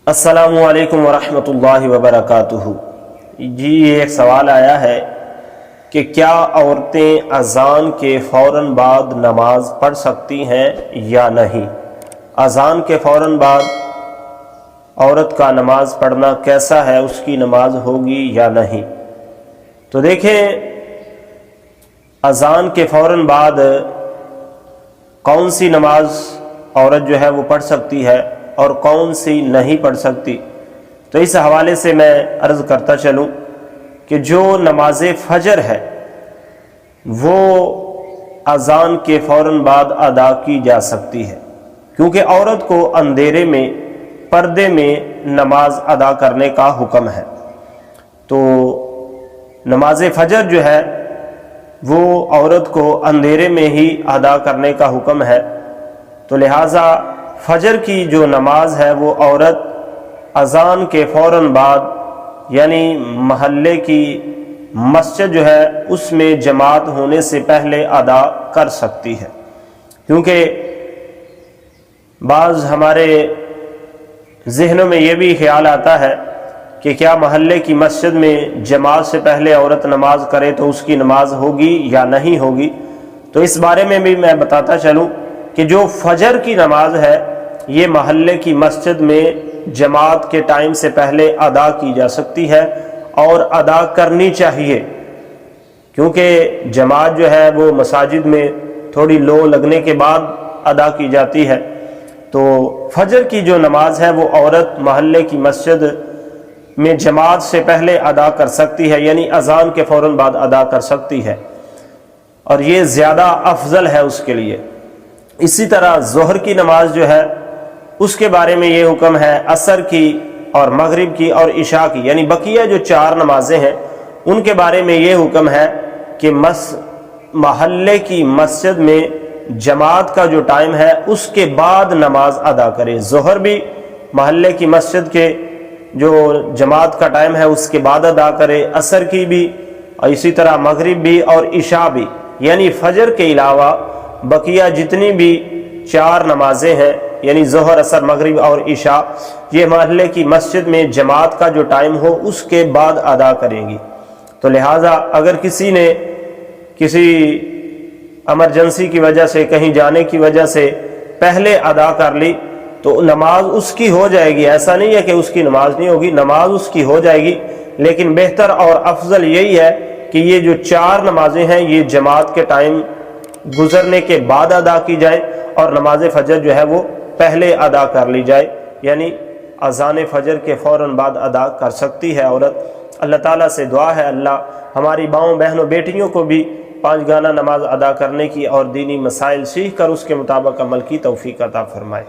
السلام علیکم ورحمۃ اللہ وبرکاتہ۔ جی ایک سوال آیا ہے کہ کیا عورتیں اذان کے فوراً بعد نماز پڑھ سکتی ہیں یا نہیں؟ اذان کے فوراً بعد عورت کا نماز پڑھنا کیسا ہے، اس کی نماز ہوگی یا نہیں؟ تو دیکھیں، اذان کے فوراً بعد کون سی نماز عورت جو ہے وہ پڑھ سکتی ہے اور کون سی نہیں پڑھ سکتی، تو اس حوالے سے میں عرض کرتا چلوں کہ جو نماز فجر ہے وہ اذان کے فوراً بعد ادا کی جا سکتی ہے، کیونکہ عورت کو اندھیرے میں پردے میں نماز ادا کرنے کا حکم ہے۔ تو نماز فجر جو ہے وہ عورت کو اندھیرے میں ہی ادا کرنے کا حکم ہے، تو لہٰذا فجر کی جو نماز ہے وہ عورت اذان کے فوراً بعد یعنی محلے کی مسجد جو ہے اس میں جماعت ہونے سے پہلے ادا کر سکتی ہے، کیونکہ بعض ہمارے ذہنوں میں یہ بھی خیال آتا ہے کہ کیا محلے کی مسجد میں جماعت سے پہلے عورت نماز کرے تو اس کی نماز ہوگی یا نہیں ہوگی۔ تو اس بارے میں بھی میں بتاتا چلوں کہ جو فجر کی نماز ہے یہ محلے کی مسجد میں جماعت کے ٹائم سے پہلے ادا کی جا سکتی ہے اور ادا کرنی چاہیے، کیونکہ جماعت جو ہے وہ مساجد میں تھوڑی لو لگنے کے بعد ادا کی جاتی ہے۔ تو فجر کی جو نماز ہے وہ عورت محلے کی مسجد میں جماعت سے پہلے ادا کر سکتی ہے، یعنی اذان کے فوراً بعد ادا کر سکتی ہے، اور یہ زیادہ افضل ہے اس کے لیے۔ اسی طرح ظہر کی نماز جو ہے اس کے بارے میں یہ حکم ہے، عصر کی اور مغرب کی اور عشاء کی، یعنی بقیہ جو 4 نمازیں ہیں ان کے بارے میں یہ حکم ہے کہ محلے کی مسجد میں جماعت کا جو ٹائم ہے اس کے بعد نماز ادا کرے۔ ظہر بھی محلے کی مسجد کے جو جماعت کا ٹائم ہے اس کے بعد ادا کرے، عصر کی بھی، اور اسی طرح مغرب بھی اور عشاء بھی، یعنی فجر کے علاوہ بقیہ جتنی بھی 4 نمازیں ہیں یعنی ظہر، عصر، مغرب اور عشاء، یہ محلے کی مسجد میں جماعت کا جو ٹائم ہو اس کے بعد ادا کرے گی۔ تو لہٰذا اگر کسی نے کسی ایمرجنسی کی وجہ سے، کہیں جانے کی وجہ سے پہلے ادا کر لی تو نماز اس کی ہو جائے گی، ایسا نہیں ہے کہ اس کی نماز نہیں ہوگی، نماز اس کی ہو جائے گی، لیکن بہتر اور افضل یہی ہے کہ یہ جو 4 نمازیں ہیں یہ جماعت کے ٹائم گزرنے کے بعد ادا کی جائے اور نماز فجر جو ہے وہ پہلے ادا کر لی جائے، یعنی اذان فجر کے فوراً بعد ادا کر سکتی ہے عورت۔ اللہ تعالیٰ سے دعا ہے اللہ ہماری ماؤں بہنوں بیٹیوں کو بھی 5 گانہ نماز ادا کرنے کی اور دینی مسائل سیکھ کر اس کے مطابق عمل کی توفیق عطا فرمائے۔